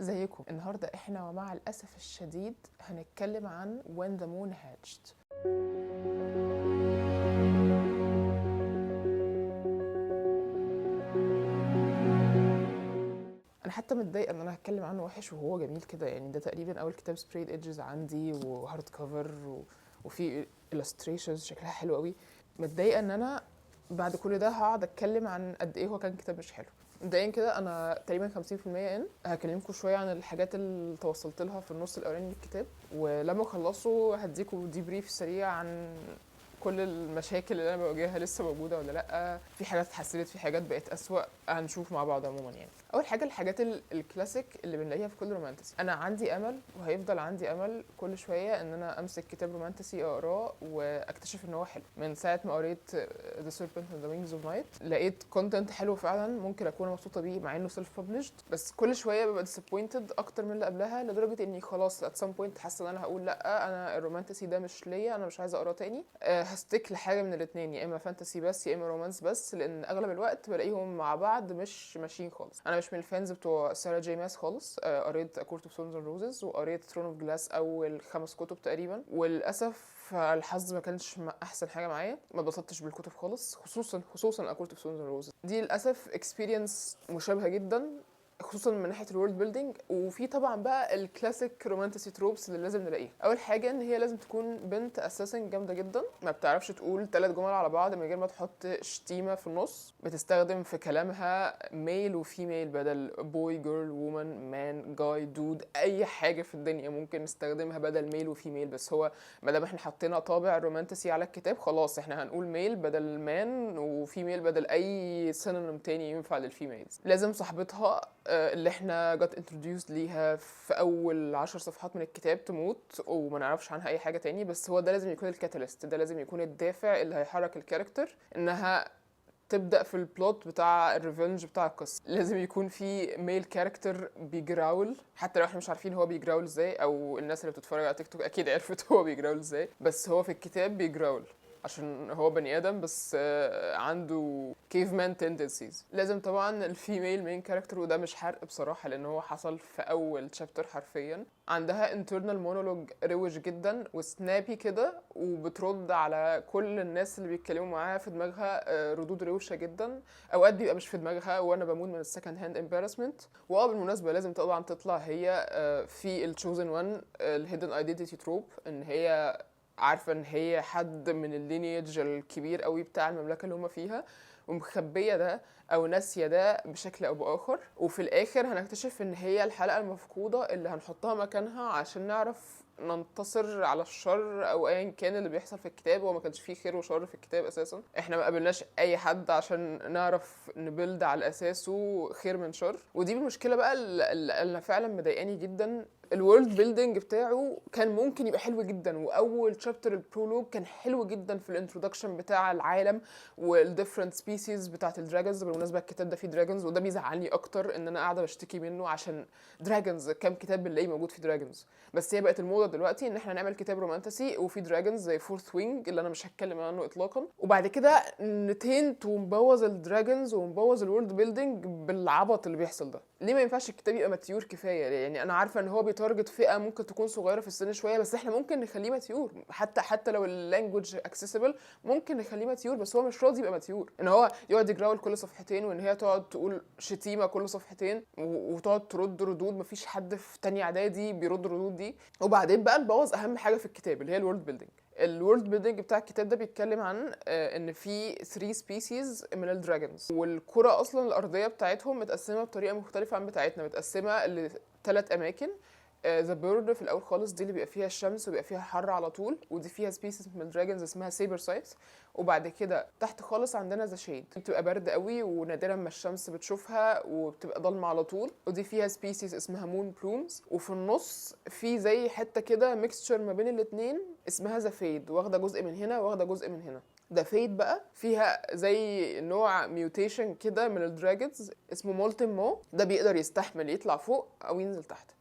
ازيكم؟ النهارده احنا ومع الاسف الشديد هنتكلم عن When the Moon Hatched. انا حتى متضايقه ان انا هتكلم عنه وحش وهو جميل كده، يعني ده تقريبا اول كتاب سبريد ايدجز عندي وهارد كفر وفي illustrations شكلها حلو قوي. متضايقه ان انا بعد كل ده هقعد اتكلم عن قد ايه هو كان كتاب مش حلو. مبدئيا كده انا تقريبا 50% هكلمكم شويه عن الحاجات اللي توصلت لها في النص الاولاني من الكتاب، ولما اخلصه هديكم ديبريف سريع عن كل المشاكل اللي انا بواجهها لسه موجوده ولا لا، في حاجات اتحسنت، في حاجات بقت اسوأ، هنشوف مع بعض عموما. يعني اول حاجه الحاجات الكلاسيك اللي بنلاقيها في كل رومانتسي، انا عندي امل وهيفضل عندي امل كل شويه ان انا امسك كتاب رومانتسي اقراه واكتشف ان هو حلو. من ساعه ما قريت The Serpent and the Wings of Night لقيت كونتنت حلو فعلا ممكن اكون مبسوطه بيه مع انه سيلف ببلشد، بس كل شويه ببقى disappointed اكتر من اللي قبلها لدرجه اني خلاص at some point حاسه ان انا هقول لا، انا الرومانتسي ده مش ليا، انا مش عايزه اقراه تاني. هستيك لحاجه من الاثنين، يا اما فانتسي بس يا اما رومانس بس، لان اغلب الوقت بلاقيهم مع بعض مش ماشيين خالص. انا مش من الفانز بتوع سارة جي ماس خالص. قريت A Court of Thorns and Roses وقريت Throne of Glass اول 5 كتب تقريبا، وللاسف الحظ ما كانش احسن حاجه معايا، ما اتبسطتش بالكتب خالص، خصوصا A Court of Thorns and Roses دي للاسف اكسبيرينس مشابهه جدا، خصوصا من ناحيه الورلد بيلدينج. وفي طبعا بقى الكلاسيك رومانتسي تروبس اللي لازم نلاقيها. اول حاجه ان هي لازم تكون بنت اساسا جامده جدا، ما بتعرفش تقول 3 جمل على بعض من غير ما تحط شتيمه في النص، بتستخدم في كلامها ميل وفيميل بدل بوي جيرل وومن مان جاي دود، اي حاجه في الدنيا ممكن نستخدمها بدل ميل وفيميل. بس هو ما دام احنا حطينا طابع رومانتسي على الكتاب خلاص احنا هنقول ميل بدل مان وفيميل بدل اي سينونيم تاني ينفع للفيميلز. لازم صاحبتها اللي احنا جت انتروديوس ليها في اول 10 صفحات من الكتاب تموت وما نعرفش عنها اي حاجه تاني، بس هو ده لازم يكون الكاتاليست، ده لازم يكون الدافع اللي هيحرك الكاركتر انها تبدا في البلوت بتاع الريفنج بتاع القصه. لازم يكون في ميل كاركتر بيجراول، حتى لو احنا مش عارفين هو بيجراول ازاي، او الناس اللي بتتفرج على تيك توك اكيد عرفت هو بيجراول ازاي، بس هو في الكتاب بيجراول عشان هو بني ادم بس عنده caveman tendencies. لازم طبعا الفيميل مين كاركتر، وده مش حرق بصراحه لان هو حصل في اول شابتر حرفيا، عندها internal monologue روج جدا وسنابي كده، وبترد على كل الناس اللي بيتكلموا معاها في دماغها ردود روشه جدا، اوقات بيبقى مش في دماغها، وانا بموت من السكند هاند امبارسمنت. بالمناسبه لازم طبعا تطلع هي في التشوزن وان الهيدن ايدنتيتي تروب، ان هي عارفه ان هي حد من اللينيج الكبير قوي بتاع المملكه اللي هم فيها، ومخبيه ده او ناسيه ده بشكل او باخر، وفي الاخر هنكتشف ان هي الحلقه المفقوده اللي هنحطها مكانها عشان نعرف ننتصر على الشر او ايا كان اللي بيحصل في الكتاب. هو ما كانش فيه خير وشر في الكتاب اساسا، احنا ما قابلناش اي حد عشان نعرف نبلد على اساسه خير من شر. ودي المشكله بقى اللي فعلا مضايقاني جدا. الورلد بيلدينج بتاعه كان ممكن يبقى حلو جدا، واول شابتر البرولوج كان حلو جدا في الانترودكشن بتاع العالم والديفرنت سبيسيز بتاعت الدراجونز. بالمناسبه الكتاب ده فيه دراجونز وده بيزعلني اكتر ان انا قاعده بشتكي منه، عشان دراجونز كام كتاب بنلاقيه موجود فيه دراجونز، بس هي بقت الموضه دلوقتي ان احنا نعمل كتاب رومانتسي وفيه دراجونز زي فورث وينج اللي انا مش هتكلم عنه اطلاقا، وبعد كده نتهنت ونبوظ الدراجونز ونبوظ الورلد بيلدينج بالعبط اللي بيحصل ده. ليه ما ينفعش الكتاب يبقى ماتيور كفايه؟ يعني انا عارفه ان هو بيتارجت فئه ممكن تكون صغيره في السن شويه، بس احنا ممكن نخليه ماتيور، حتى لو اللانجوج اكسسبل ممكن نخليه ماتيور، بس هو مش راضي يبقى ماتيور، ان هو يقعد يجراول كل صفحتين وان هي تقعد تقول شتيمه كل صفحتين وتقعد ترد ردود مفيش حد في تانية اعدادي بيرد الردود دي. وبعدين بقى نبوظ اهم حاجه في الكتاب اللي هي الورلد بيلدينج. الورلد بيلدينج بتاع الكتاب ده بيتكلم عن ان في 3 سبيسيز من الدراجونز، والكره اصلا الارضيه بتاعتهم متقسمه بطريقه مختلفه عن بتاعتنا، متقسمه ل3 اماكن. ذا بيرد في الاول خالص دي اللي بيبقى فيها الشمس وبيبقى فيها حر على طول، ودي فيها سبيسيز من الدراجونز اسمها سيبر سايتس. وبعد كده تحت خالص عندنا ذا شيد، بتبقى برد قوي ونادرا ما الشمس بتشوفها وبتبقى ضلمه على طول، ودي فيها سبيسيز اسمها مون بلومز. وفي النص في زي حته كده ميكستشر ما بين الاثنين اسمها ذا فيد، واخده جزء من هنا واخده جزء من هنا. ده فيد بقى فيها زي نوع ميوتيشن كده من الدراجونز اسمه مولتن مو، ده بيقدر يستحمل يطلع فوق او ينزل تحت.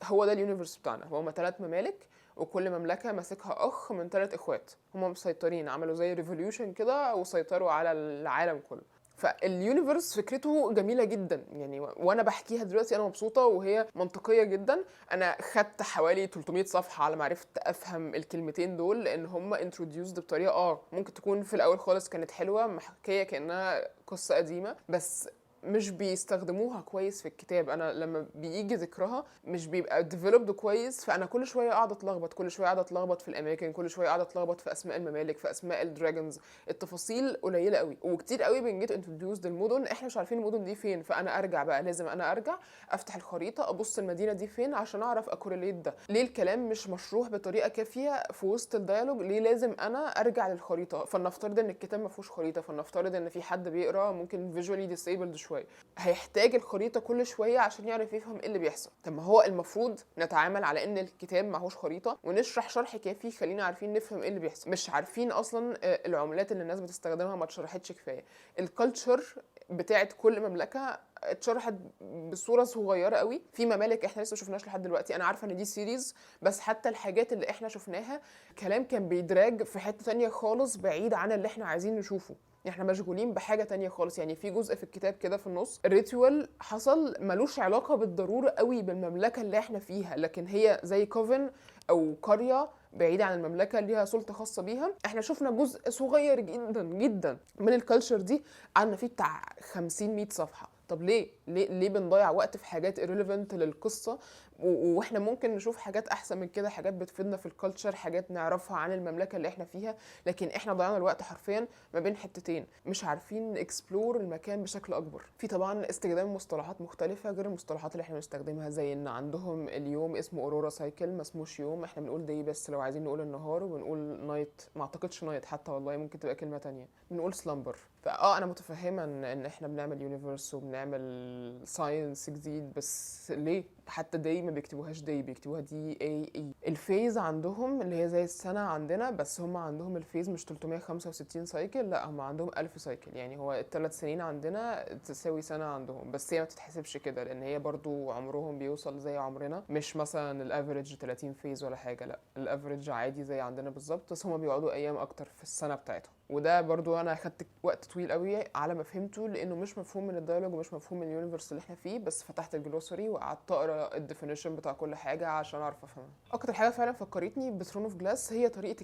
هو ده اليونيفرس بتاعنا، هما 3 ممالك وكل مملكة ماسكها أخ من 3 إخوات، هما مسيطرين، عملوا زي ريفوليوشن كده وسيطروا على العالم كله. فاليونيفرس فكرته جميله جدا يعني، وانا بحكيها دلوقتي انا مبسوطه وهي منطقيه جدا. انا خدت حوالي 300 صفحه على ما عرفت افهم الكلمتين دول، لان هم انتروديوسد بطريقه ممكن تكون في الاول خالص كانت حلوه، محكيه كانها قصه قديمه، بس مش بيستخدموها كويس في الكتاب. انا لما بيجي ذكرها مش بيبقى ديفلوبد كويس، فانا كل شويه قاعده اتلخبط، كل شويه قاعده اتلخبط في الاماكن، كل شويه قاعده اتلخبط في اسماء الممالك، في اسماء الدراجونز. التفاصيل قليله قوي، وكتير قوي بنجيت انتروديوسد المدن احنا مش عارفين المدن دي فين، فانا ارجع بقى، لازم انا ارجع افتح الخريطه ابص المدينه دي فين عشان اعرف اكورليت ده. ليه الكلام مش مشروح بطريقه كافيه في وسط الديالوج؟ ليه لازم انا ارجع للخريطه؟ فلنفترض ان الكتاب ما فيهوش خريطه، فلنفترض ان في حد بيقرا ممكن فيجوالي ديسيبلد شويه، هيحتاج الخريطه كل شويه عشان يعرف يفهم ايه اللي بيحصل. طب ما هو المفروض نتعامل على ان الكتاب معهوش خريطه ونشرح شرح كافي خلينا عارفين نفهم ايه اللي بيحصل. مش عارفين اصلا العملات اللي الناس بتستخدمها ما اتشرحتش كفايه، الكالتشر بتاعت كل مملكه اتشرحت بصوره صغيره قوي. في ممالك احنا لسه ما شفناش لحد دلوقتي، انا عارفه ان دي سيريز، بس حتى الحاجات اللي احنا شفناها كلام كان بيدراج في حته تانية خالص بعيد عن اللي احنا عايزين نشوفه. احنا مشغولين بحاجه تانية خالص. يعني في جزء في الكتاب كده في النص ريتوال حصل ملوش علاقه بالضروره قوي بالمملكه اللي احنا فيها، لكن هي زي كوفن او قريه بعيده عن المملكه ليها سلطه خاصه بيها. احنا شفنا جزء صغير جدا جدا من الكالتشر دي، قعدنا فيه بتاع 50 100 صفحه. طب ليه بنضيع وقت في حاجات irrelevant للقصه، واحنا ممكن نشوف حاجات احسن من كده، حاجات بتفيدنا في الكالتشر، حاجات نعرفها عن المملكه اللي احنا فيها. لكن احنا ضيعنا الوقت حرفيا ما بين حتتين، مش عارفين اكسبلور المكان بشكل اكبر. في طبعا استخدام مصطلحات مختلفه غير المصطلحات اللي احنا بنستخدمها، زي ان عندهم اليوم اسمه اورورا سايكل، ما اسموش يوم، احنا بنقول داي بس لو عايزين نقول النهار، وبنقول نايت، ما اعتقدش نايت حتى والله، ممكن تبقى كلمه تانية، بنقول سلامبر. انا متفهمه ان احنا بنعمل يونيفرس وبنعمل ساينس جديد، بس ليه حتى داي ما بيكتبوهاش داي، بيكتبوها دي اي اي. الفيز عندهم اللي هي زي السنه عندنا، بس هم عندهم الفيز مش 365 سايكل، لا هم عندهم 1000 سايكل. يعني هو الثلاث سنين عندنا تساوي سنه عندهم، بس هي ما تتحسبش كده لان هي برضو عمرهم بيوصل زي عمرنا، مش مثلا الافريج 30 فيز ولا حاجه، لا الافريج عادي زي عندنا بالظبط، بس هم بيقعدوا ايام اكتر في السنه بتاعتهم. وده برضو انا اخدت وقت طويل قوي على ما فهمته، لانه مش مفهوم من الديالوج ومش مفهوم من اليونيفرس اللي احنا فيه، بس فتحت الجلوسري وقعدت اقرا الديفينيشن بتاع كل حاجه عشان اعرف افهمها. اكتر حاجه فعلا فكرتني بثرون اوف جلاس هي طريقه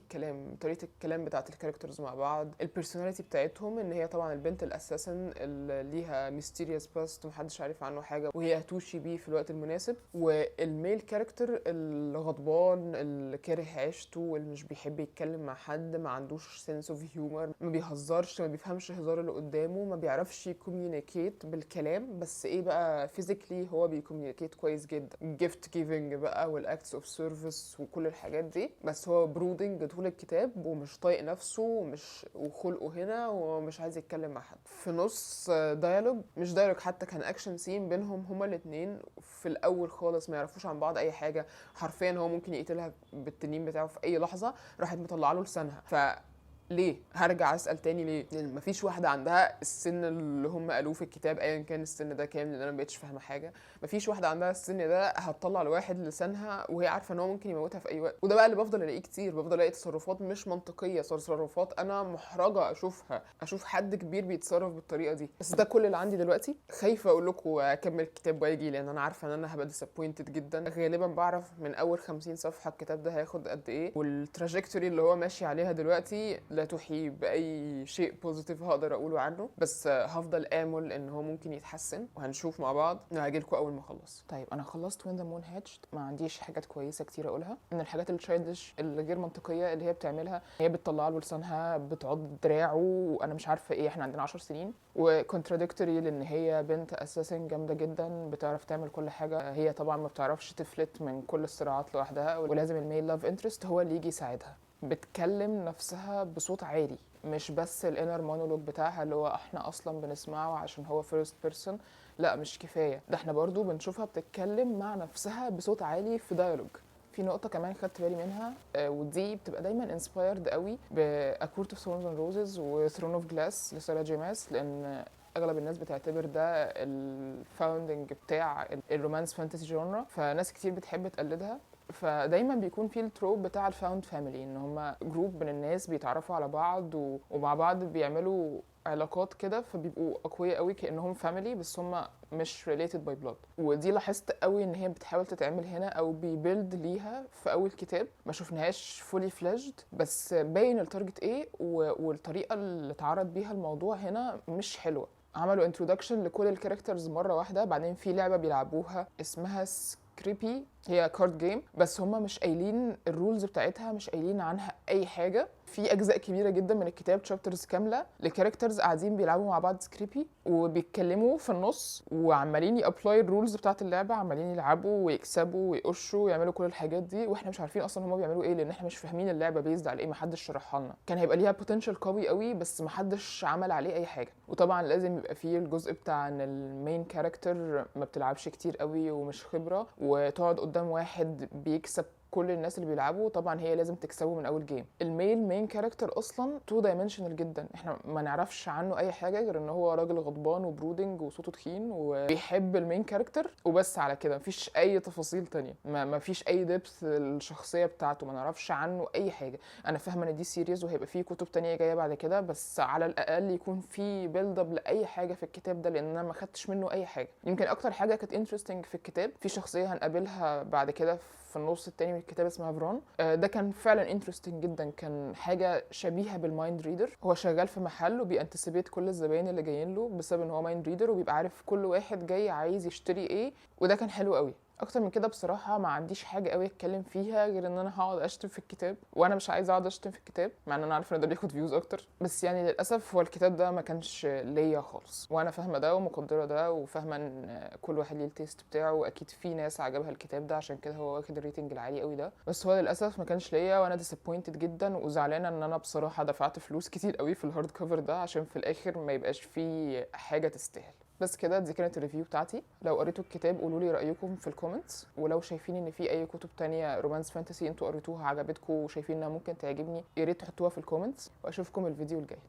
الكلام بتاعه الكاركترز مع بعض، البيرسوناليتي بتاعتهم، ان هي طبعا البنت الاساسن اللي ليها ميستيريوس باست محدش عارف عنه حاجه وهي هتوشي بيه في الوقت المناسب، والميل كاركتر الغضبان اللي كاره عيشته واللي مش بيحب يتكلم مع حد، ما عندوش سنس اوف هيومر، ما بيهزرش، ما بيفهمش هزار اللي قدامه، ما بيعرفش يكوميونيكيت بالكلام، بس ايه بقى فيزيكلي هو بيكوميونيكيت كويس جدا، جيفت جيفنج بقى والاكتس اوف سيرفيس وكل الحاجات دي. بس هو برودنج طول الكتاب ومش طايق نفسه وخلقه هنا ومش عايز يتكلم مع حد. في نص ديالوج، مش ديالوج حتى، كان اكشن سين بينهم هما الاثنين في الاول خالص، ما يعرفوش عن بعض اي حاجه، حرفيا هو ممكن يقتلها بالتنين بتاعه في اي لحظه، راحت مطلعه له لسانها. ليه؟ هرجع اسال تاني ليه؟ لان مفيش واحده عندها السن اللي هم قالوه في الكتاب ايا كان السن ده كام، لان انا مبقتش فاهمه حاجه. مفيش واحده عندها السن ده هتطلع لواحد لسانها وهي عارفه ان هو ممكن يموتها في اي وقت. وده بقى اللي بفضل الاقيه كتير، بفضل الاقي تصرفات مش منطقيه، تصرفات انا محرجه اشوفها، اشوف حد كبير بيتصرف بالطريقه دي. بس ده كل اللي عندي دلوقتي. خايفه اقول لكم اكمل الكتاب واجي، لان انا عارفه ان انا هبقى ديسابوينتد جدا. غالبا بعرف من اول 50 صفحه الكتاب ده هياخد قد ايه، والتراجكتوري اللي هو ماشي عليها دلوقتي لا تحيي باي شيء بوزيتيف هقدر اقوله عنه، بس هفضل امل ان هو ممكن يتحسن، وهنشوف مع بعض. هاجيلكوا اول ما اخلص. طيب انا خلصت وين ذا مون هاتشد، ما عنديش حاجات كويسه كتير اقولها. من الحاجات التشايلدش اللي غير منطقيه اللي هي بتعملها، هي بتطلع له لسانها، بتعض دراعه، وانا مش عارفه ايه، احنا عندنا 10 سنين، وكونتراديكتوري لان هي بنت اساسا جامده جدا بتعرف تعمل كل حاجه. هي طبعا ما بتعرفش تفلت من كل الصراعات لوحدها، ولازم الميل لاف انترست هو اللي يجي يساعدها. بتكلم نفسها بصوت عالي، مش بس الانر مونولوج بتاعها اللي هو احنا اصلا بنسمعه عشان هو فيرست بيرسون، لا مش كفايه، ده احنا برضو بنشوفها بتتكلم مع نفسها بصوت عالي في دايلوج. في نقطة كمان خدت بالي منها، ودي بتبقى دايما انسبايرد قوي ب A Court of Thorns and Roses و Throne of Glass لسارة جي ماس، لان اغلب الناس بتعتبر ده الفاوندنج بتاع الرومانس فانتسي جونرا، فناس كتير بتحب تقلدها. فدايما بيكون في التروب بتاع الفاوند فاميلي، ان هم جروب من الناس بيتعرفوا على بعض ومع بعض بيعملوا علاقات كده فبيبقوا اقوياء قوي كانهم فاميلي بس هم مش related by blood. ودي لاحظت قوي ان هي بتحاول تتعمل هنا او بيبيلد ليها في اول كتاب، ما شفناهاش فولي فليجد بس باين التارجت ايه والطريقه اللي اتعرض بيها الموضوع هنا مش حلوه. عملوا انترودكشن لكل الكاركترز مره واحده، بعدين في لعبه بيلعبوها اسمها سكريبي، هي كارد جيم بس هم مش قايلين الرولز بتاعتها، مش قايلين عنها اي حاجه. في اجزاء كبيره جدا من الكتاب تشابترز كامله لكاركترز قاعدين بيلعبوا مع بعض سكريبي وبيتكلموا في النص وعمالين يابلاي الرولز بتاعت اللعبه، عمالين يلعبوا ويكسبوا ويقشوا ويعملوا كل الحاجات دي واحنا مش عارفين اصلا هم بيعملوا ايه لان احنا مش فاهمين اللعبه بيزد على ايه، محدش شرحها لنا. كان هيبقى ليها بوتنشال قوي قوي بس محدش عمل عليه اي حاجه. وطبعا لازم يبقى فيه الجزء بتاع ان المين كاركتر ما بتلعبش كتير قوي ومش خبره وتقعد قدام واحد بيكسب كل الناس اللي بيلعبوا، طبعا هي لازم تكسبه من اول جيم. الميل مين كاركتر اصلا تو دايمنشنال جدا، احنا ما نعرفش عنه اي حاجه غير ان هو راجل غضبان وبرودنج وصوته تخين وبيحب المين كاركتر وبس، على كده مفيش اي تفاصيل تانية، مفيش اي ديبث الشخصيه بتاعته، ما نعرفش عنه اي حاجه. انا فاهمه ان دي سيريز وهيبقى فيه كتب تانية جايه بعد كده بس على الاقل يكون في بيلد اب لاي حاجه في الكتاب ده لان انا ما خدتش منه اي حاجه. يمكن اكتر حاجه كانت انترستنج في الكتاب في شخصيه هنقابلها بعد كده في النص التاني من الكتاب اسمها فرون، ده كان فعلا انترستنج جدا، كان حاجه شبيهه بالمايند ريدر. هو شغال في محل وبيانتسيبيت كل الزباين اللي جايين له بسبب ان هو مايند ريدر وبيبقى عارف كل واحد جاي عايز يشتري ايه، وده كان حلو قوي. اكتر من كده بصراحه ما عنديش حاجه قوي اتكلم فيها غير ان انا هقعد اشتم في الكتاب وانا مش عايزه اقعد اشتم في الكتاب مع ان انا عارفه ان ده بياخد فيوز اكتر، بس يعني للاسف هو الكتاب ده ما كانش ليا خالص وانا فاهمه ده ومقدره ده وفاهمه ان كل واحد ليه التيست بتاعه واكيد في ناس عجبها الكتاب ده عشان كده هو واخد الريتنج العالي قوي ده، بس هو للاسف ما كانش ليا وانا ديسابوينتد جدا وزعلانه ان انا بصراحه دفعت فلوس كتير قوي في الهارد كفر ده عشان في الاخر ما يبقاش فيه حاجه تستاهل. بس كده دي كانت الريفيو بتاعتي. لو قريتوا الكتاب قولوا لي رايكم في الكومنتس، ولو شايفين ان في اي كتب تانية رومانس فانتسي انتوا قريتوها عجبتكم وشايفين انها ممكن تعجبني يا ريت تحطوها في الكومنتس، واشوفكم الفيديو الجاي.